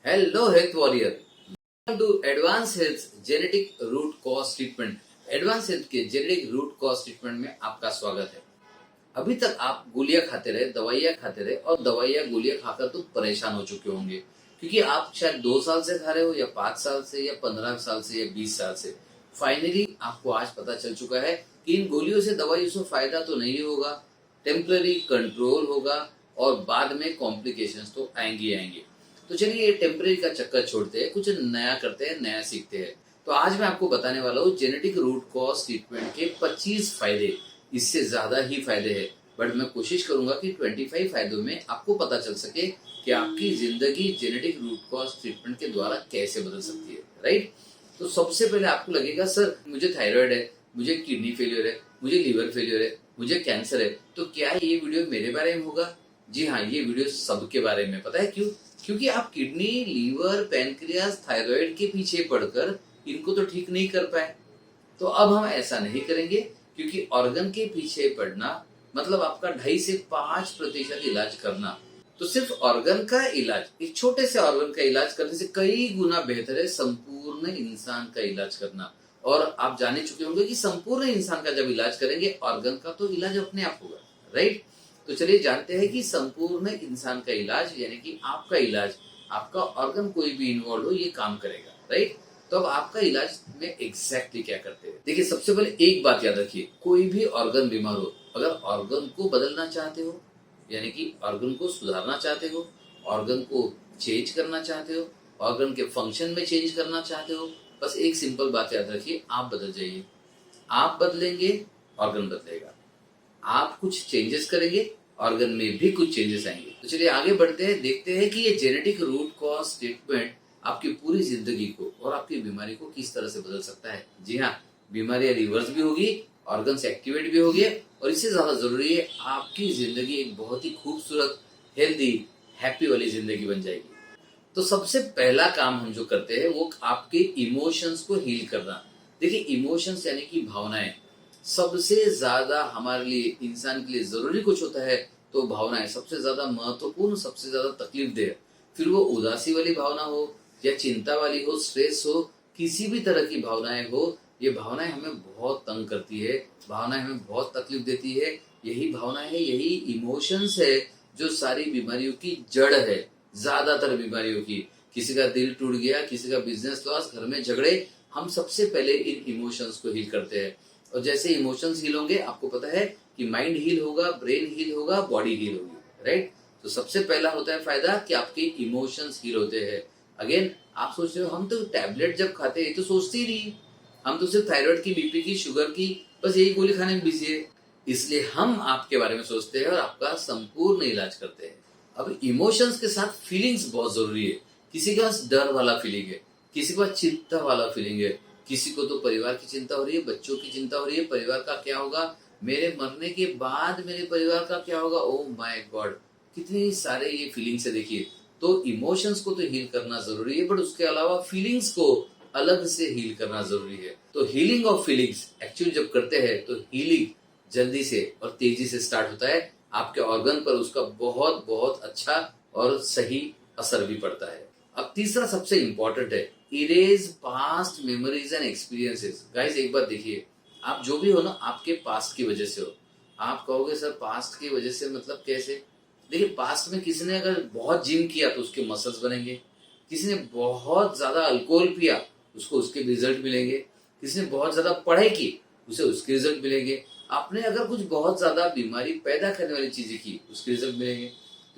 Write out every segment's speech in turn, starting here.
Hello health warrior, welcome to advance health genetic root cause treatment. Advance health के genetic root cause treatment में आपका स्वागत है। अभी तक आप गोलियां खाते रहे, दवाइयां खाते रहे और दवाइयां गोलियां खाकर तो परेशान हो चुके होंगे, क्योंकि आप शायद 2 साल से खा रहे हो या 5 साल से या 15 साल से या 20 साल से। फाइनली आपको आज पता चल चुका है कि इन गोलियों से दवाइयों से फायदा तो नहीं होगा, टेम्पररी कंट्रोल होगा और बाद में कॉम्प्लिकेशंस तो आएंगे आएंगे। तो चलिए ये टेम्पररी का चक्कर छोड़ते हैं, कुछ नया करते हैं, नया सीखते हैं। तो आज मैं आपको बताने वाला हूँ जेनेटिक रूट कॉज ट्रीटमेंट के 25 फायदे। इससे ज्यादा ही फायदे हैं, बट मैं कोशिश करूंगा कि 25 फायदों में आपको पता चल सके कि आपकी जिंदगी जेनेटिक रूट कॉज ट्रीटमेंट के द्वारा कैसे बदल सकती है। राइट। तो सबसे पहले आपको लगेगा सर मुझे थायराइड है, मुझे किडनी फेलियर है, मुझे लीवर फेलियर है, मुझे कैंसर है, तो क्या ये वीडियो मेरे बारे में होगा? जी हाँ, ये वीडियो सबके बारे में। पता है क्यों? क्योंकि आप किडनी, लीवर, पैनक्रियाज, थायराइड के पीछे पड़कर इनको तो ठीक नहीं कर पाए। तो अब हम ऐसा नहीं करेंगे, क्योंकि ऑर्गन के पीछे पड़ना मतलब आपका 2.5 से 5% इलाज करना। तो सिर्फ ऑर्गन का इलाज, एक छोटे से ऑर्गन का इलाज करने से कई गुना बेहतर है संपूर्ण इंसान का इलाज करना। और आप जाने चुके होंगे कि संपूर्ण इंसान का जब इलाज करेंगे, ऑर्गन का तो इलाज अपने आप होगा। राइट। तो चलिए जानते हैं कि संपूर्ण इंसान का इलाज यानी कि आपका इलाज, आपका ऑर्गन कोई भी इन्वॉल्व हो, ये काम करेगा। राइट। तो अब आपका इलाज में एग्जैक्टली क्या करते हैं? देखिए, सबसे पहले एक बात याद रखिए, कोई भी ऑर्गन बीमार हो, अगर ऑर्गन को बदलना चाहते हो यानी कि ऑर्गन को सुधारना चाहते हो, ऑर्गन को चेंज करना चाहते हो, ऑर्गन के फंक्शन में चेंज करना चाहते हो, बस एक सिंपल बात याद रखिए, आप बदल जाइए। आप बदलेंगे, ऑर्गन बदलेगा। आप कुछ चेंजेस करेंगे, ऑर्गन में भी कुछ चेंजेस आएंगे। तो चलिए आगे बढ़ते हैं, देखते हैं कि ये जेनेटिक रूट कॉज ट्रीटमेंट आपकी पूरी जिंदगी को और आपकी बीमारी को किस तरह से बदल सकता है। जी हाँ, बीमारियां रिवर्स भी होगी, ऑर्गन एक्टिवेट भी होगी, और इससे ज्यादा जरूरी है आपकी जिंदगी एक बहुत ही खूबसूरत, हेल्दी, हैप्पी वाली जिंदगी बन जाएगी। तो सबसे पहला काम हम जो करते हैं वो आपके इमोशंस को हील करना। देखिए, इमोशंस यानी कि भावनाएं सबसे ज्यादा हमारे लिए, इंसान के लिए जरूरी कुछ होता है तो भावनाएं सबसे ज्यादा महत्वपूर्ण, सबसे ज्यादा तकलीफ दे। फिर वो उदासी वाली भावना हो या चिंता वाली हो, स्ट्रेस हो, किसी भी तरह की भावनाएं हो, ये भावनाएं हमें बहुत तंग करती है, भावनाएं हमें बहुत तकलीफ देती है। यही भावनाएं है, यही इमोशंस है जो सारी बीमारियों की जड़ है। ज्यादातर बीमारियों की, किसी का दिल टूट गया, किसी का बिजनेस लॉस, घर में झगड़े, हम सबसे पहले इन इमोशंस को हील करते हैं। और जैसे इमोशंस हील होंगे, आपको पता है कि माइंड हील होगा, ब्रेन हील होगा, बॉडी हील होगी। राइट। तो सबसे पहला होता है फायदा कि आपके इमोशंस हील होते हैं। अगेन, आप सोच रहे हो हम तो टैबलेट जब खाते हैं तो सोचते ही नहीं, हम तो सिर्फ थायराइड की, बीपी की, शुगर की, बस यही गोली खाने में बिजी है। इसलिए हम आपके बारे में सोचते हैं और आपका संपूर्ण इलाज करते हैं। अब इमोशंस के साथ फीलिंग्स बहुत जरूरी है। किसी के पास डर वाला फीलिंग है, किसी के पास चिंता वाला फीलिंग है, किसी को तो परिवार की चिंता हो रही है, बच्चों की चिंता हो रही है, परिवार का क्या होगा, मेरे मरने के बाद मेरे परिवार का क्या होगा, ओ माय गॉड, कितनी सारे ये फीलिंग्स है। देखिए, तो इमोशंस को तो हील करना जरूरी है, बट उसके अलावा फीलिंग्स को अलग से हील करना जरूरी है। तो हीलिंग ऑफ फीलिंग्स एक्चुअली जब करते हैं तो हीलिंग जल्दी से और तेजी से स्टार्ट होता है, आपके ऑर्गन पर उसका बहुत बहुत अच्छा और सही असर भी पड़ता है। अब तीसरा सबसे इंपॉर्टेंट है, erase past memories and experiences. Guys, एक बात देखिए, आप जो भी हो ना, आपके पास्ट की वजह से हो। आप कहोगे सर पास्ट की वजह से मतलब कैसे? देखिए, पास्ट में किसी ने अगर बहुत जिम किया तो उसके मसल्स बनेंगे, किसी ने बहुत ज्यादा अल्कोहल पिया, उसको उसके रिजल्ट मिलेंगे, किसी ने बहुत ज्यादा पढ़ाई की, उसे उसके रिजल्ट मिलेंगे, आपने अगर कुछ बहुत ज्यादा बीमारी पैदा करने वाली चीजें की, उसके रिजल्ट मिलेंगे।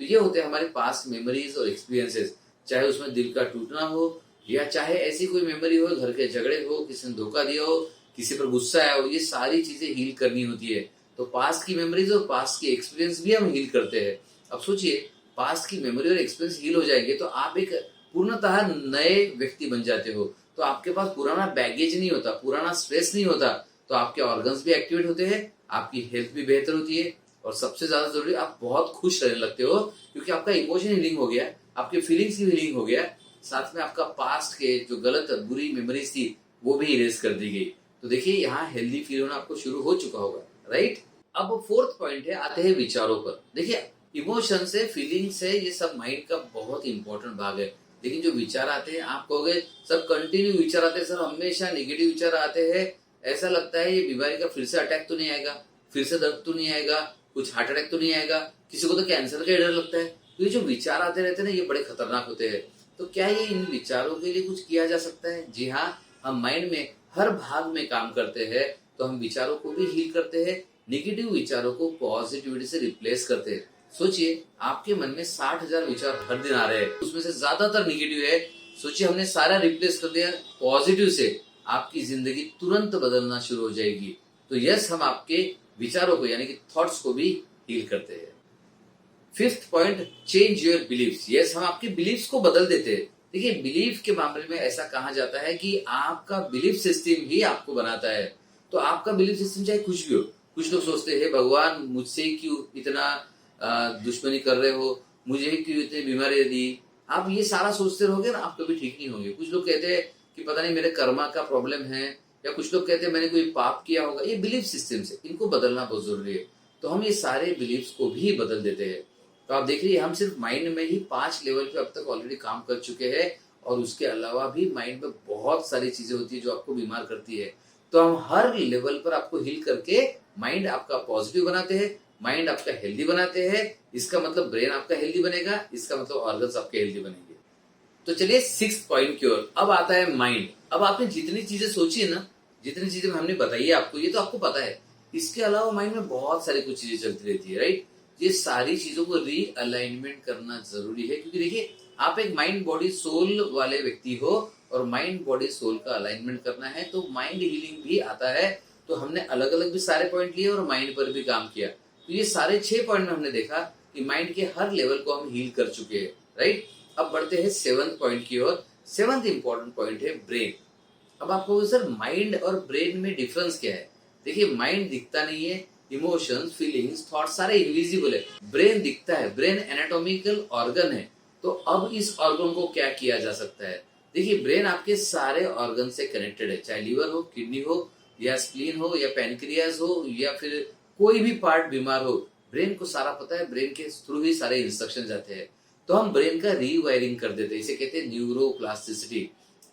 तो ये होते हैं हमारे पास्ट मेमोरीज और एक्सपीरियंसेस, चाहे उसमें दिल का टूटना हो या चाहे ऐसी कोई मेमोरी हो, घर के झगड़े हो, किसी ने धोखा दिया हो, किसी पर गुस्सा आया हो, ये सारी चीजें हील करनी होती है। तो पास्ट की मेमोरीज और पास्ट की एक्सपीरियंस भी हम हील करते हैं। अब सोचिए, पास्ट की मेमोरी और एक्सपीरियंस हील हो जाएंगे तो आप एक पूर्णतः नए व्यक्ति बन जाते हो। तो आपके पास पुराना बैगेज नहीं होता, पुराना स्ट्रेस नहीं होता, तो आपके ऑर्गन्स भी एक्टिवेट होते हैं, आपकी हेल्थ भी बेहतर होती है, और सबसे ज्यादा जरूरी, आप बहुत खुश रहने लगते हो, क्योंकि आपका इमोशन हीलिंग हो गया, आपके फीलिंग्स की हीलिंग हो गया, साथ में आपका पास्ट के जो गलत बुरी मेमोरीज थी वो भी इरेज कर दी गई। तो देखिए, यहाँ हेल्दी फील होना आपको शुरू हो चुका होगा। राइट। अब फोर्थ पॉइंट है, आते हैं विचारों पर। देखिए, इमोशन से, फीलिंग से, ये सब माइंड का बहुत इंपॉर्टेंट भाग है। लेकिन जो विचार आते हैं आप कहोगे सर कंटिन्यू विचार आते हैं, सर हमेशा नेगेटिव विचार आते हैं, ऐसा लगता है ये बीमारी का फिर से अटैक तो नहीं आएगा, फिर से दर्द तो नहीं आएगा, कुछ हार्ट अटैक तो नहीं आएगा, किसी को तो कैंसर का डर लगता है। तो ये जो विचार आते रहते हैं ना, ये बड़े खतरनाक होते हैं। तो क्या ये इन विचारों के लिए कुछ किया जा सकता है? जी हाँ, हम माइंड में हर भाग में काम करते हैं। तो हम विचारों को भी हील करते हैं, नेगेटिव विचारों को पॉजिटिविटी से रिप्लेस करते हैं। सोचिए आपके मन में 60,000 विचार हर दिन आ रहे हैं, उसमें से ज्यादातर नेगेटिव है। सोचिए हमने सारा रिप्लेस कर दिया पॉजिटिव से, आपकी जिंदगी तुरंत बदलना शुरू हो जाएगी। तो यस, हम आपके विचारों को यानी कि थॉट्स को भी हील करते हैं। Fifth point, change your beliefs. Yes, हम आपके बिलीव्स को बदल देते हैं। देखिए बिलीफ के मामले में ऐसा कहा जाता है कि आपका बिलीफ सिस्टम ही आपको बनाता है। तो आपका बिलीफ सिस्टम चाहे कुछ भी हो, कुछ लोग सोचते हैं भगवान मुझसे क्यों इतना दुश्मनी कर रहे हो, मुझे क्यों इतनी बीमारी दी, आप ये सारा सोचते रहोगे ना, आप कभी ठीक नहीं होंगे। कुछ लोग कहते हैं कि पता नहीं मेरे कर्मा का प्रॉब्लम है, या कुछ लोग कहते हैं मैंने कोई पाप किया होगा। ये बिलीफ सिस्टम से, इनको बदलना बहुत जरूरी है। तो हम ये सारे बिलीफ्स को भी बदल देते हैं। तो आप देख रही हम सिर्फ माइंड में ही 5 लेवल पे अब तक ऑलरेडी काम कर चुके हैं, और उसके अलावा भी माइंड में बहुत सारी चीजें होती है जो आपको बीमार करती है। तो हम हर लेवल पर आपको हील करके माइंड आपका पॉजिटिव बनाते हैं, माइंड आपका हेल्दी बनाते हैं। इसका मतलब ब्रेन आपका हेल्दी बनेगा, इसका मतलब ऑर्गन्स आपके हेल्दी बनेंगे। तो चलिए 6th पॉइंट की ओर। अब आता है माइंड। अब आपने जितनी चीजें सोची है ना, जितनी चीजें हमने बताई है आपको, ये तो आपको पता है। इसके अलावा माइंड में बहुत सारी कुछ चीजें चलती रहती है, राइट। ये सारी चीजों को रीअलाइनमेंट करना जरूरी है, क्योंकि देखिए आप एक माइंड बॉडी सोल वाले व्यक्ति हो, और माइंड बॉडी सोल का अलाइनमेंट करना है तो माइंड हीलिंग भी आता है। तो हमने अलग अलग भी सारे पॉइंट लिए और माइंड पर भी काम किया। तो ये सारे 6 पॉइंट में हमने देखा कि माइंड के हर लेवल को हम हील कर चुके हैं, राइट। अब बढ़ते हैं 7th पॉइंट की ओर। 7th इंपॉर्टेंट पॉइंट है ब्रेन। अब आपको सर माइंड और ब्रेन में डिफरेंस क्या है? देखिए माइंड दिखता नहीं है, इमोशंस, फीलिंग्स, थॉट्स सारे इनविजिबल है। ब्रेन दिखता है, ब्रेन एनाटॉमिकल ऑर्गन है। तो अब इस ऑर्गन को क्या किया जा सकता है? देखिए ब्रेन आपके सारे ऑर्गन से कनेक्टेड है, चाहे लीवर हो, किडनी हो, या स्प्लीन हो, या पैनक्रियाज हो, या फिर कोई भी पार्ट बीमार हो, ब्रेन को सारा पता है। ब्रेन के थ्रू ही सारे इंस्ट्रक्शन जाते हैं। तो हम ब्रेन का रीवायरिंग कर देते हैं, इसे कहते हैं न्यूरोप्लास्टिसिटी।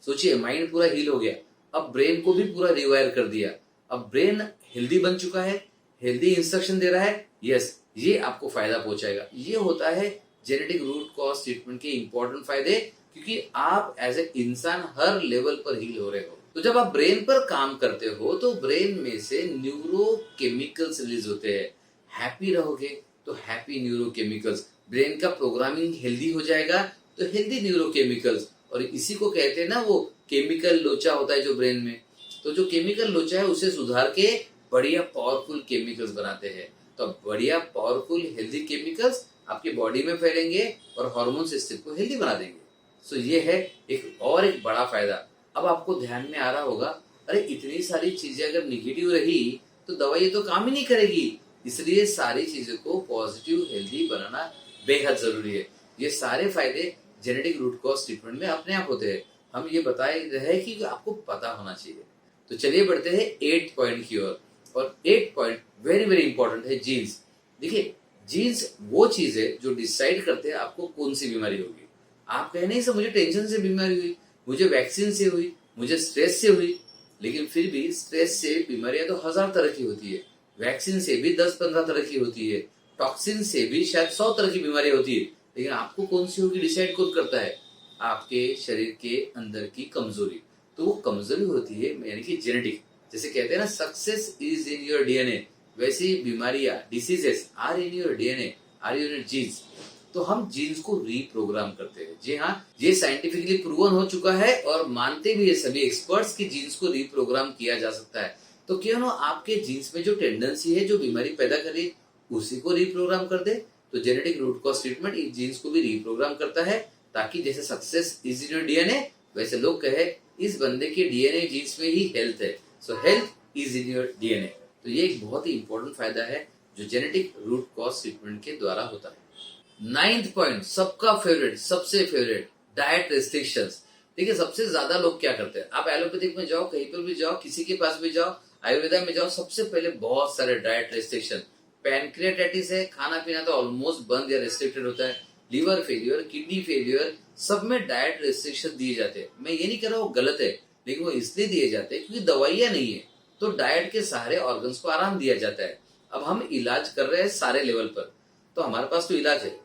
सोचिए माइंड पूरा हील हो गया, अब ब्रेन को भी पूरा रिवायर कर दिया। अब ब्रेन हेल्दी बन चुका है, हेल्दी इंस्ट्रक्शन दे रहा है। यस, ये आपको फायदा पहुंचाएगा। ये होता है जेनेटिक रूट कॉज ट्रीटमेंट के इंपॉर्टेंट फायदे, क्योंकि आप एज ए इंसान हर लेवल पर हील हो रहे हो। तो जब आप ब्रेन पर काम करते हो तो ब्रेन में से न्यूरोकेमिकल्स रिलीज होते हैं। हैप्पी रहोगे तो हैप्पी न्यूरोकेमिकल्स, ब्रेन का प्रोग्रामिंग हेल्दी हो जाएगा तो हेल्दी न्यूरोकेमिकल्स। और इसी को कहते हैं ना, वो केमिकल लोचा होता है जो ब्रेन में, तो जो केमिकल लोचा है उसे सुधार के बढ़िया पावरफुल केमिकल्स बनाते हैं। तो बढ़िया पावरफुल हेल्दी केमिकल्स आपकी बॉडी में फैलेंगे और हार्मोन सिस्टम को हेल्दी बना देंगे। सो ये है एक बड़ा फायदा। अब आपको ध्यान में आ रहा होगा, अरे इतनी सारी चीजें अगर निगेटिव रही तो दवाई तो काम ही नहीं करेगी। इसलिए सारी चीजों को पॉजिटिव हेल्दी बनाना बेहद जरूरी है। ये सारे फायदे जेनेटिक रूट कॉज ट्रीटमेंट में अपने आप होते हैं। हम ये बताए रहे कि आपको पता होना चाहिए। तो चलिए बढ़ते हैं 8th पॉइंट की ओर। और 8th point very very important है, जीन्स। देखिए जीन्स वो चीज है जो डिसाइड करते हैं आपको कौन सी बीमारी होगी। आप कहे नहीं सर मुझे टेंशन से बीमारी हुई, मुझे वैक्सीन से हुई, मुझे स्ट्रेस से हुई। लेकिन फिर भी स्ट्रेस से बीमारियां तो 1000 तरह की होती है, वैक्सीन से भी 10-15 तरह की होती है, टॉक्सिन से भी शायद 100 तरह की बीमारी होती है। लेकिन आपको कौन सी होगी डिसाइड कौन करता है? आपके शरीर के अंदर की कमजोरी। तो वो कमजोरी होती है यानी कि जेनेटिक। जैसे कहते हैं ना success is in your DNA, वैसे ही बीमारियां, diseases are in your DNA, are in your genes. तो हम जीन्स को रीप्रोग्राम करते हैं। जी हाँ, ये साइंटिफिकली प्रूवन हो चुका है और मानते भी है सभी एक्सपर्ट्स की जीन्स को रीप्रोग्राम किया जा सकता है। तो क्यों ना आपके जीन्स में जो टेंडेंसी है जो बीमारी पैदा करे उसी को रीप्रोग्राम कर दे। तो जेनेटिक रूट कॉज ट्रीटमेंट इन जीन्स को भी रीप्रोग्राम करता है, ताकि जैसे success is in your DNA, वैसे लोग कहे इस बंदे के डीएनए जीन्स में ही हेल्थ है। सो health is in your DNA. तो ये एक बहुत ही इंपॉर्टेंट फायदा है जो जेनेटिक रूट कॉज ट्रीटमेंट के द्वारा होता है। 9th पॉइंट, सबका फेवरेट, सबसे फेवरेट, डाइट रेस्ट्रिक्शंस। देखिए सबसे ज्यादा लोग क्या करते हैं, आप एलोपैथिक में जाओ, कहीं पर भी जाओ, किसी के पास भी जाओ, आयुर्वेदा में जाओ, सबसे पहले बहुत सारे डाइट रेस्ट्रिक्शन। पैनक्रियाटाइटिस है, खाना पीना तो ऑलमोस्ट बंद या रेस्ट्रिक्टेड होता है। लीवर फेलियर, किडनी फेलियर, सब में डाइट रेस्ट्रिक्शन दिए जाते हैं। मैं ये नहीं कह रहा वो गलत है, लेकिन वो इसलिए दिए जाते हैं क्योंकि दवाइयां नहीं है, तो डाइट के सहारे ऑर्गन्स को आराम दिया जाता है। अब हम इलाज कर रहे हैं सारे लेवल पर, तो हमारे पास तो इलाज है,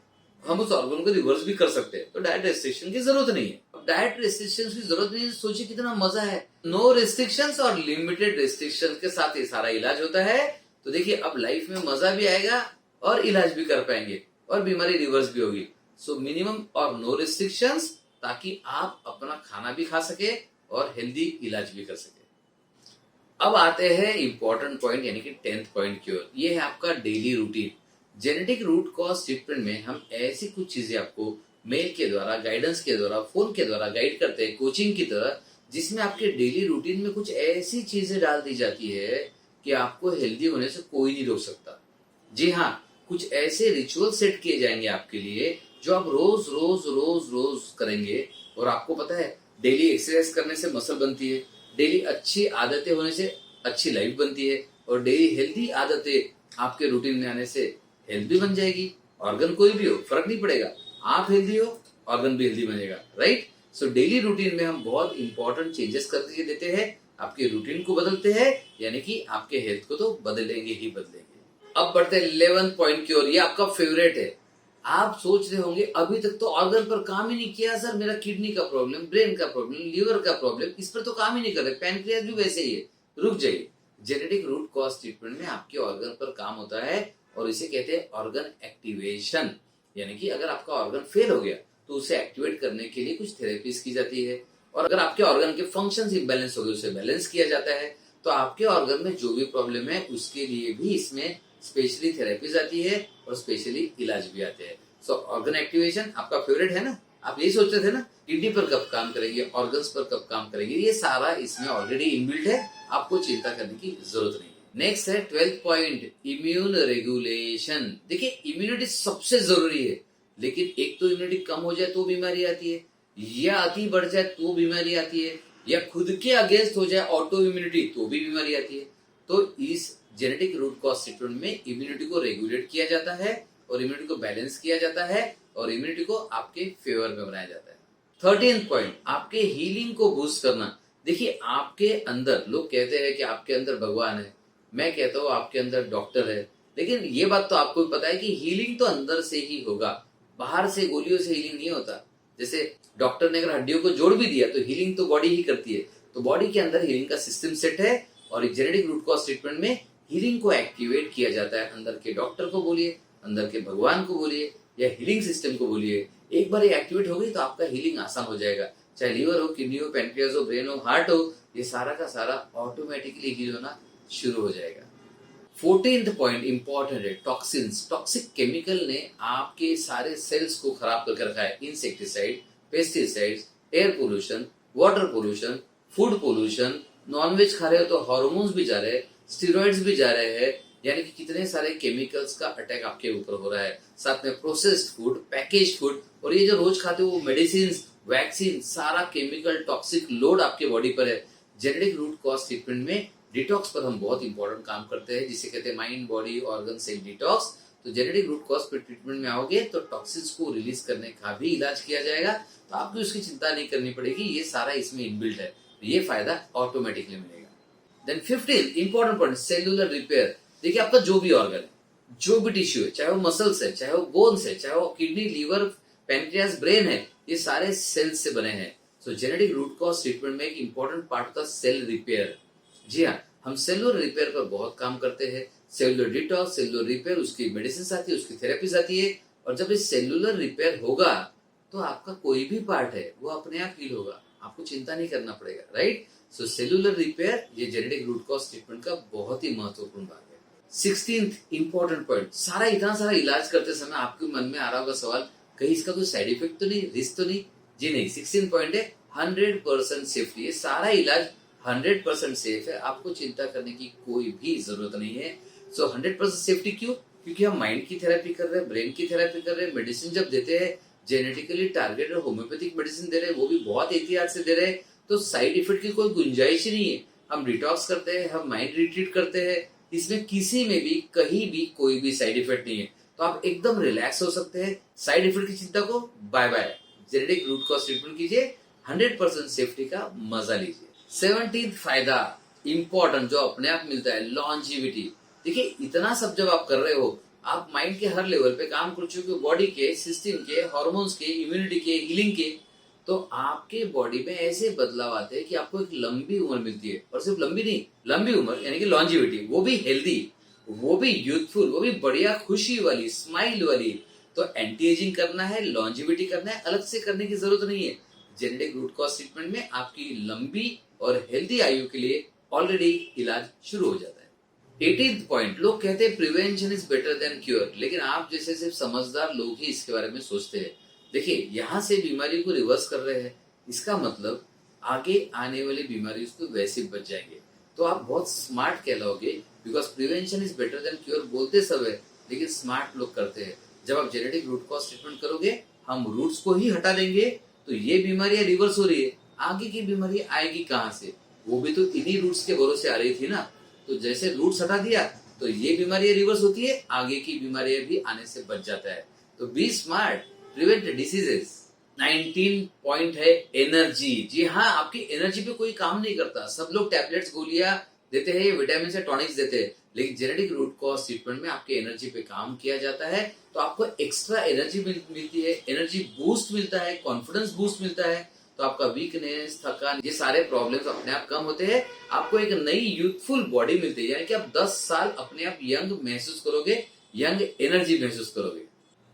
हम उस ऑर्गन को रिवर्स भी कर सकते हैं, तो डाइट रेस्ट्रिक्शन की जरूरत नहीं है। अब डाइट रेस्ट्रिक्शन की जरूरत नहीं है, सोचिए कितना मजा है। नो रेस्ट्रिक्शंस और लिमिटेड रेस्ट्रिक्शंस के साथ ये सारा इलाज होता है। तो देखिए अब लाइफ में मजा भी आएगा और इलाज भी कर पाएंगे और बीमारी रिवर्स भी होगी। सो मिनिमम और नो रेस्ट्रिक्शंस, ताकि आप अपना खाना भी खा सके और हेल्दी इलाज भी कर सके। अब आते हैं इंपॉर्टेंट पॉइंट, यानी कि 10th पॉइंट की ओर। ये है आपका daily routine. Genetic root cause treatment में हम ऐसी कुछ चीजें आपको मेल के द्वारा, गाइडेंस के द्वारा, फोन के द्वारा गाइड करते हैं, कोचिंग की तरह, जिसमें आपके डेली रूटीन में कुछ ऐसी चीजें डाल दी जाती है कि आपको हेल्दी होने से कोई नहीं रोक सकता। जी हाँ, कुछ ऐसे रिचुअल सेट किए जाएंगे आपके लिए जो आप रोज रोज रोज रोज करेंगे। और आपको पता है, डेली एक्सरसाइज करने से मसल बनती है, डेली अच्छी आदतें होने से अच्छी लाइफ बनती है, और डेली हेल्दी आदतें आपके रूटीन में आने से हेल्थ भी बन जाएगी। ऑर्गन कोई भी हो, फर्क नहीं पड़ेगा, आप हेल्दी हो, ऑर्गन भी हेल्दी बनेगा, राइट। सो डेली रूटीन में हम बहुत इंपॉर्टेंट चेंजेस कर देते हैं, आपके रूटीन को बदलते हैं, यानी कि आपके हेल्थ को तो बदलेंगे ही बदलेंगे। अब बढ़ते हैं 11th पॉइंट की ओर। ये आपका फेवरेट है। आप सोच रहे होंगे अभी तक तो ऑर्गन पर काम ही नहीं किया सर, मेरा किडनी का प्रॉब्लम, ब्रेन का प्रॉब्लम, लीवर का प्रॉब्लम, इस पर तो काम ही नहीं कर रहे, पैनक्रियास भी वैसे ही है। रुक जाइए, जेनेटिक रूट कॉज ट्रीटमेंट में आपके ऑर्गन पर काम होता है और इसे कहते हैं ऑर्गन एक्टिवेशन। यानी कि अगर आपका ऑर्गन फेल हो गया तो उसे एक्टिवेट करने के लिए कुछ थेरेपीज की जाती है, और अगर आपके ऑर्गन के फंक्शंस इम्बैलेंस हो गए उसे बैलेंस किया जाता है। तो आपके ऑर्गन में जो भी प्रॉब्लम है उसके लिए भी इसमें स्पेशली थेरेपीज आती है और स्पेशली इलाज भी आते हैं। सो ऑर्गन एक्टिवेशन आपका फेवरेट है ना, आप यही सोचते थे ना, किडनी पर कब काम करेंगे, ऑर्गन्स पर कब काम करेंगे, ये सारा इसमें ऑलरेडी इनबिल्ट है, आपको चिंता करने की जरूरत नहीं है। नेक्स्ट है 12th पॉइंट, इम्यून रेगुलेशन। देखिए इम्यूनिटी सबसे जरूरी है, लेकिन एक तो इम्यूनिटी कम हो जाए तो बीमारी आती है, या अति बढ़ जाए तो बीमारी आती है, या खुद के अगेंस्ट हो जाए ऑटो इम्यूनिटी तो भी बीमारी आती है। तो इस जेनेटिक रूट कॉज ट्रीटमेंट में इम्यूनिटी को रेगुलेट किया जाता है और इम्यूनिटी को बैलेंस किया जाता है और इम्यूनिटी को आपके फेवर में बनाया जाता है। 13th पॉइंट, आपके हीलिंग को बूस्ट करना। देखिए आपके अंदर, लोग कहते हैं कि आपके अंदर भगवान है, मैं कहता हूँ आपके अंदर डॉक्टर है, लेकिन ये बात तो आपको भी पता है कि हीलिंग तो अंदर से ही होगा, बाहर से गोलियों से हीलिंग नहीं होता। जैसे डॉक्टर ने अगर हड्डियों को जोड़ भी दिया तो हीलिंग तो बॉडी ही करती है, तो बॉडी के अंदर हीलिंग का सिस्टम सेट है और एक जेनेटिक रूट कॉज ट्रीटमेंट में हीलिंग को एक्टिवेट किया जाता है। अंदर के डॉक्टर को बोलिए, अंदर के भगवान को बोलिए, या हीलिंग सिस्टम को बोलिए, एक बार ये एक्टिवेट हो गई तो आपका हीलिंग आसान हो जाएगा। चाहे लीवर हो, किडनी हो, पैनक्रियास हो, ब्रेन हो, हार्ट हो, ये सारा का सारा ऑटोमेटिकली हील होना शुरू हो जाएगा। 14th पॉइंट इंपॉर्टेंट है, टॉक्सिन्स। टॉक्सिक केमिकल ने आपके सारे सेल्स को खराब करके रखा है। Insecticide, pesticides, air pollution, water pollution, food pollution, nonveg खा रहे हो तो हार्मोन्स भी जा रहे हैं, स्टेरॉइड्स भी जा रहे हैं, यानी कि कितने सारे केमिकल्स का अटैक आपके ऊपर हो रहा है। साथ में प्रोसेस्ड फूड, पैकेज फूड, और ये जो रोज खाते हो वो मेडिसिन, वैक्सीन, सारा केमिकल टॉक्सिक लोड आपके बॉडी पर है। जेनेटिक रूट कॉज ट्रीटमेंट में डिटॉक्स पर हम बहुत इंपॉर्टेंट काम करते हैं, जिसे कहते हैं mind body organ cell detox. तो जेनेटिक रूट कॉज पर ट्रीटमेंट में आओगे तो टॉक्सिन्स को रिलीज करने का भी इलाज किया जाएगा, तो आपको उसकी चिंता नहीं करनी पड़ेगी, ये सारा इसमें इनबिल्ट है, तो ये फायदा ऑटोमेटिकली मिलेगा। Then 15th important point, cellular repair. देखिए आपका जो भी ऑर्गन है, जो भी टिश्यू है, चाहे वो मसल्स है, चाहे वो बोन्स है, चाहे वो किडनी, लीवर, पैनक्रियास, ब्रेन है, ये सारे सेल्स से बने हैं। So genetic root cause treatment में एक इंपॉर्टेंट पार्ट होता है सेल रिपेयर। जी हाँ, हम सेलुलर रिपेयर पर बहुत काम करते हैं। सेलुलर डिटॉक्स, सेलुलर रिपेयर, उसकी मेडिसिन आती है, उसकी थेरेपीज आती है, और जब ये सेलुलर रिपेयर होगा तो आपका कोई भी पार्ट है वो अपने आप हील होगा, आपको चिंता नहीं करना पड़ेगा, राइट। सो सेलुलर रिपेयर ये जेनेटिक रूट कॉज ट्रीटमेंट का बहुत ही महत्वपूर्ण भाग है। 16th इंपॉर्टेंट पॉइंट, सारा इतना सारा इलाज करते समय आपके मन में आ रहा होगा सवाल, कहीं इसका कोई साइड इफेक्ट तो नहीं, रिस्क तो नहीं? जी नहीं। 16th पॉइंट है 100% सेफ्टी। ये सारा इलाज 100% सेफ है, आपको चिंता करने की कोई भी जरूरत नहीं है। सो 100% सेफ्टी क्यों? क्योंकि हम माइंड की थेरेपी कर रहे हैं, ब्रेन की थेरेपी कर रहे हैं, मेडिसिन जब देते हैं जेनेटिकली टारगेटेड होम्योपैथिक मेडिसिन दे रहे हैं, वो भी बहुत एहतियात से दे रहे हैं, तो साइड इफेक्ट की कोई गुंजाइश ही नहीं है। हम डिटॉक्स करते हैं, हम माइंड रिट्रीट करते हैं, इसमें किसी में भी कहीं भी कोई भी साइड इफेक्ट नहीं है। तो आप एकदम रिलैक्स हो सकते हैं। साइड इफेक्ट की चिंता को bye bye, genetic root cause treatment कीजिए, 100% सेफ्टी का मजा लीजिए। 17th फायदा इंपॉर्टेंट जो अपने आप मिलता है, लॉन्जिविटी। देखिए इतना सब जब आप कर रहे हो, आप माइंड के हर लेवल पे काम कर चुके हो, बॉडी के, सिस्टम के, हार्मोन्स के, इम्यूनिटी के, हीलिंग के, तो आपके बॉडी में ऐसे बदलाव आते हैं कि आपको एक लंबी उम्र मिलती है। और सिर्फ लंबी नहीं, लंबी उम्र यानी कि लॉन्जिविटी, वो भी हेल्दी, वो भी यूथफुल, वो भी बढ़िया खुशी वाली, स्माइल वाली। तो एंटी एजिंग करना है, लॉन्जिविटी करना है, अलग से करने की जरूरत नहीं है। जेनेटिक रूट कॉज ट्रीटमेंट में आपकी लंबी और हेल्दी आयु के लिए ऑलरेडी इलाज शुरू हो जाता है। 18th पॉइंट, लोग कहते हैं prevention is better than cure, लेकिन आप जैसे सिर्फ समझदार लोग ही इसके बारे में सोचते हैं। देखिए यहाँ से बीमारी को रिवर्स कर रहे हैं, इसका मतलब आगे आने वाली बीमारी उसको वैसे बच जाएंगे। तो आप बहुत स्मार्ट कहलाओगे, because prevention is better than cure बोलते सब है, लेकिन स्मार्ट लोग करते हैं। जब आप जेनेटिक रूट कॉज ट्रीटमेंट करोगे, हम रूट्स को ही हटा देंगे, तो ये बीमारियां रिवर्स हो रही है, आगे की बीमारी आएगी कहाँ से? वो भी तो इन्हीं रूट्स के भरोसे आ रही थी ना। तो जैसे रूट्स हटा दिया तो ये बीमारियां रिवर्स होती है, आगे की बीमारियां भी आने से बच जाता है। तो be smart, prevent diseases. 19 point है एनर्जी। जी हाँ, आपकी एनर्जी पे कोई काम नहीं करता। सब लोग टैबलेट्स, गोलियां देते हैं, विटामिन से टॉनिक्स देते हैं, लेकिन जेनेटिक रूट कॉज ट्रीटमेंट में आपके एनर्जी पे काम किया जाता है। तो आपको एक्स्ट्रा एनर्जी मिलती है, एनर्जी बूस्ट मिलता है, कॉन्फिडेंस बूस्ट मिलता है। तो आपका वीकनेस, थकान, ये सारे प्रॉब्लम्स अपने आप कम होते हैं। आपको एक नई यूथफुल बॉडी मिलती है, यानी कि आप 10 साल अपने आप यंग महसूस करोगे, यंग एनर्जी महसूस करोगे।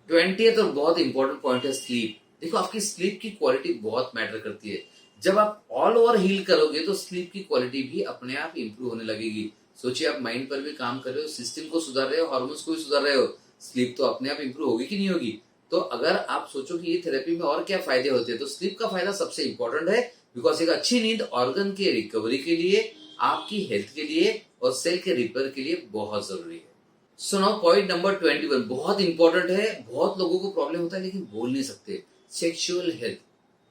20th और बहुत इंपॉर्टेंट पॉइंट है स्लीप। देखो आपकी स्लीप की क्वालिटी बहुत मैटर करती है। जब आप ऑल ओवर हील करोगे तो स्लीप की क्वालिटी भी अपने आप इंप्रूव होने लगेगी। सोचिए आप माइंड पर भी काम कर रहे हो, सिस्टम को सुधार रहे हो, हार्मोन्स को भी सुधार रहे हो, स्लीप तो अपने आप इंप्रूव होगी कि नहीं होगी? तो अगर आप सोचो कि ये थेरेपी में और क्या फायदे होते हैं, तो स्लीप का फायदा सबसे इंपॉर्टेंट है, बिकॉज एक अच्छी नींद ऑर्गन के रिकवरी के लिए, आपकी हेल्थ के लिए और सेल के रिपेयर के लिए बहुत जरूरी है। सो नाउ पॉइंट नंबर 21 बहुत इंपॉर्टेंट है। बहुत लोगों को प्रॉब्लम होता है लेकिन बोल नहीं सकते, सेक्सुअल हेल्थ।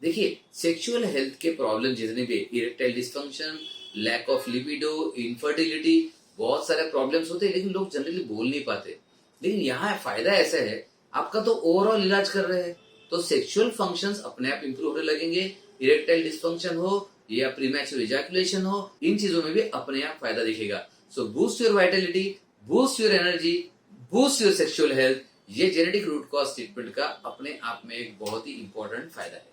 देखिए सेक्सुअल हेल्थ के प्रॉब्लम जितने भी, erectile dysfunction, lack of libido, infertility, बहुत सारे प्रॉब्लम्स होते हैं, लेकिन लोग जनरली बोल नहीं पाते। लेकिन यहाँ फायदा ऐसा है, आपका तो ओवरऑल इलाज कर रहे हैं, तो सेक्सुअल फंक्शंस अपने आप इंप्रूव होने लगेंगे। इरेक्टाइल डिस्फंक्शन हो या प्रीमैच्योर इजैकुलेशन हो, इन चीजों में भी अपने आप फायदा दिखेगा। So boost your vitality, boost your energy, boost your sexual health. ये जेनेटिक रूट कॉज ट्रीटमेंट का अपने आप में एक बहुत ही इंपॉर्टेंट फायदा है।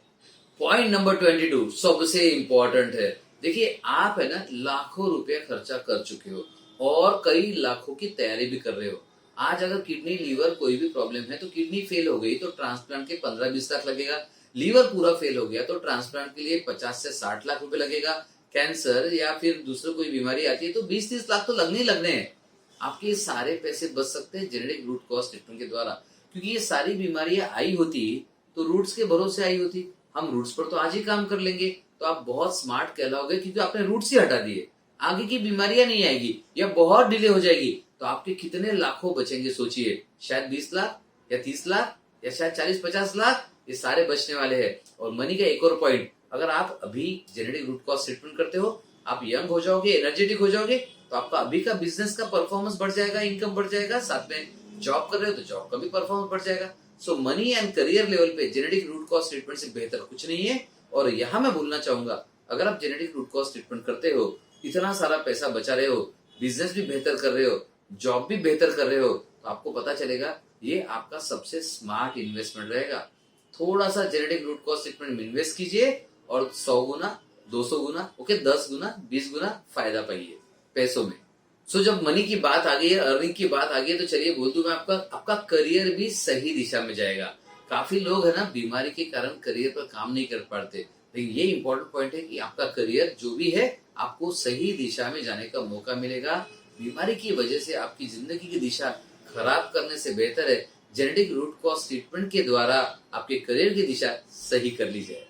पॉइंट नंबर 22 सबसे इंपॉर्टेंट है। देखिए आप है ना लाखों रुपए खर्चा कर चुके हो और कई लाखों की तैयारी भी कर रहे हो। आज अगर किडनी, लीवर कोई भी प्रॉब्लम है, तो किडनी फेल हो गई तो ट्रांसप्लांट के 15-20 लाख लगेगा। लीवर पूरा फेल हो गया तो ट्रांसप्लांट के लिए 50 से 60 लाख रुपए लगेगा। कैंसर या फिर दूसरी कोई बीमारी आती है तो 20-30 लाख तो लगने ही लगने हैं। आपके सारे पैसे बच सकते हैं जेनेटिक रूट कॉज ट्रीटमेंट के द्वारा, क्योंकि ये सारी बीमारियां आई होती तो रूट्स के भरोसे आई होती। हम रूट्स पर तो आज ही काम कर लेंगे, तो आप बहुत स्मार्ट कहलाओगे, क्योंकि आपने रूट्स ही हटा दिए। आगे की बीमारियां नहीं आएगी या बहुत डिले हो जाएगी, तो आपके कितने लाखों बचेंगे सोचिए। शायद 20 लाख या 30 लाख या शायद 40-50 लाख, ये सारे बचने वाले हैं। और मनी का एक और पॉइंट, अगर आप अभी जेनेटिक रूट कॉज ट्रीटमेंट करते हो, आप यंग हो जाओगे, एनर्जेटिक हो जाओगे, तो आपका अभी का बिजनेस का परफॉर्मेंस बढ़ जाएगा, इनकम बढ़ जाएगा, साथ में जॉब कर रहे हो तो जॉब का भी परफॉर्मेंस बढ़ जाएगा। सो मनी एंड करियर लेवल पे जेनेटिक रूट कॉज ट्रीटमेंट से बेहतर कुछ नहीं है। और यहाँ मैं बोलना चाहूंगा, अगर आप जेनेटिक रूट कॉज ट्रीटमेंट करते हो, इतना सारा पैसा बचा रहे हो, बिजनेस भी बेहतर कर रहे हो, जॉब भी बेहतर कर रहे हो, तो आपको पता चलेगा ये आपका सबसे स्मार्ट इन्वेस्टमेंट रहेगा। थोड़ा सा जेनेटिक रूट कॉज ट्रीटमेंट में इन्वेस्ट कीजिए और 100 गुना, 200 गुना, ओके 10 गुना, 20 गुना फायदा पाइए पैसों में। सो जब मनी की बात आ गई है, अर्निंग की बात आ गई है, तो चलिए बोल दूं मैं, आपका करियर भी सही दिशा में जाएगा। काफी लोग है ना बीमारी के कारण करियर पर काम नहीं कर पाते, लेकिन ये इंपॉर्टेंट पॉइंट है कि आपका करियर जो भी है, आपको सही दिशा में जाने का मौका मिलेगा। बीमारी की वजह से आपकी जिंदगी की दिशा खराब करने से बेहतर है जेनेटिक रूट कॉज ट्रीटमेंट के द्वारा आपके करियर की दिशा सही कर ली जाए।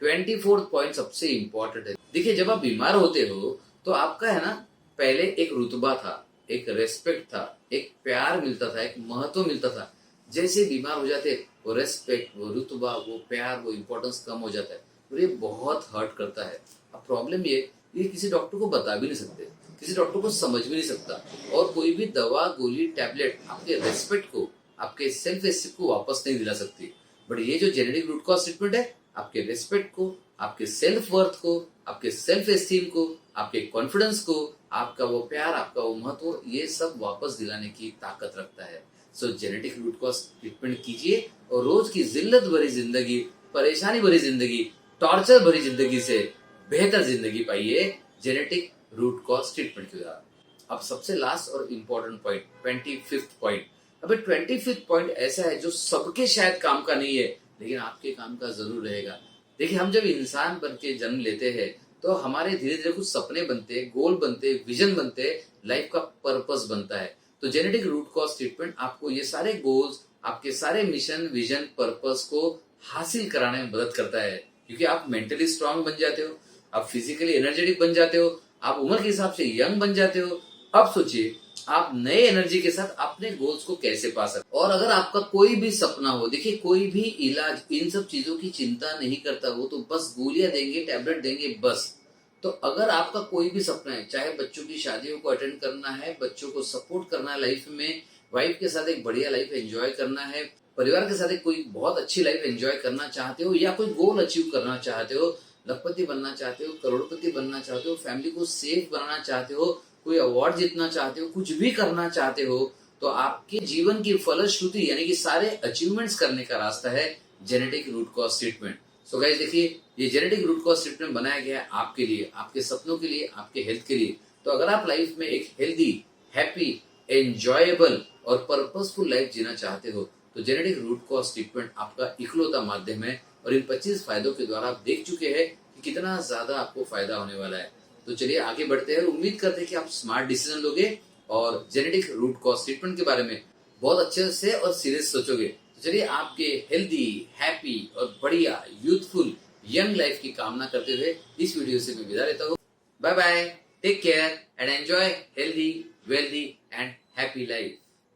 24th पॉइंट सबसे इंपॉर्टेंट है। देखिए जब आप बीमार होते हो तो आपका है ना, पहले एक रुतबा था, एक रेस्पेक्ट था, एक प्यार मिलता था, एक महत्व मिलता था। जैसे बीमार हो जाते, वो रेस्पेक्ट, वो रुतबा, वो प्यार, वो इम्पोर्टेंस कम हो जाता है, और ये बहुत हर्ट करता है। अब प्रॉब्लम ये किसी डॉक्टर को बता भी नहीं सकते, किसी डॉक्टर को समझ भी नहीं सकता। और कोई भी दवा, गोली, टैबलेट आपके रेस्पेक्ट को, आपके सेल्फ एस्टीम को वापस नहीं दिला सकती। बट ये जो जेनेटिक रूट कॉज ट्रीटमेंट है, आपके रेस्पेक्ट को, आपके सेल्फ वर्थ को, आपके सेल्फ एस्टीम को, आपके कॉन्फिडेंस को, आपका वो प्यार, आपका वो महत्व, ये सब वापस दिलाने की ताकत रखता है। So genetic root cause treatment कीजिए और रोज की जिल्लत भरी जिंदगी, परेशानी भरी जिंदगी, टॉर्चर भरी जिंदगी से बेहतर जिंदगी पाइए जेनेटिक रूट कॉज ट्रीटमेंट के द्वारा। अब सबसे लास्ट और इम्पोर्टेंट पॉइंट, 25th पॉइंट। अबे 25th पॉइंट ऐसा है जो सबके शायद काम का नहीं है, लेकिन आपके काम का जरूर रहेगा। देखिए, हम जब इंसान बन के जन्म लेते हैं तो हमारे धीरे धीरे कुछ सपने बनते, गोल बनते, विजन बनते, लाइफ का पर्पस बनता है। तो जेनेटिक रूट कॉज ट्रीटमेंट आपको ये सारे गोल्स, आपके सारे मिशन, विजन, पर्पस को हासिल कराने में मदद करता है। क्योंकि आप मेंटली स्ट्रांग बन जाते हो, आप फिजिकली एनर्जेटिक बन जाते हो, आप उम्र के हिसाब से यंग बन जाते हो। अब सोचिए, आप नए एनर्जी के साथ अपने गोल्स को कैसे पा सकते। और अगर आपका कोई भी सपना हो, देखिए कोई भी इलाज इन सब चीजों की चिंता नहीं करता, वो तो बस गोलियां देंगे, टैबलेट देंगे, बस। तो अगर आपका कोई भी सपना है, चाहे बच्चों की शादियों को अटेंड करना है, बच्चों को सपोर्ट करना है लाइफ में, वाइफ के साथ एक बढ़िया लाइफ एंजॉय करना है, परिवार के साथ एक कोई बहुत अच्छी लाइफ एंजॉय करना चाहते हो, या कोई गोल अचीव करना चाहते हो, लखपति बनना चाहते हो, करोड़पति बनना चाहते हो, फैमिली को सेफ बनाना चाहते हो, कोई अवार्ड जीतना चाहते हो, कुछ भी करना चाहते हो, तो आपके जीवन की फलश्रुति यानी कि सारे अचीवमेंट्स करने का रास्ता है genetic root cause treatment. So guys, देखिए, ये जेनेटिक रूट कॉज ट्रीटमेंट बनाया गया है आपके लिए, आपके सपनों के लिए, आपके हेल्थ के लिए। तो अगर आप लाइफ में एक हेल्दी, हैप्पी, एंजॉयबल और पर्पसफुल लाइफ जीना चाहते हो, तो जेनेटिक रूट कॉज ट्रीटमेंट आपका इकलौता माध्यम है। और इन 25 फायदों के द्वारा आप देख चुके हैं कि कितना ज्यादा आपको फायदा होने वाला है। तो चलिए आगे बढ़ते हैं और उम्मीद करते हैं कि आप स्मार्ट डिसीजन लोगे और जेनेटिक रूट कॉज ट्रीटमेंट के बारे में बहुत अच्छे से और सीरियस सोचोगे। तो चलिए आपके हेल्दी, हैप्पी और बढ़िया यूथफुल यंग लाइफ की कामना करते हुए इस वीडियो से मैं विदा लेता हूँ। Bye bye, take care and enjoy healthy, wealthy and happy life.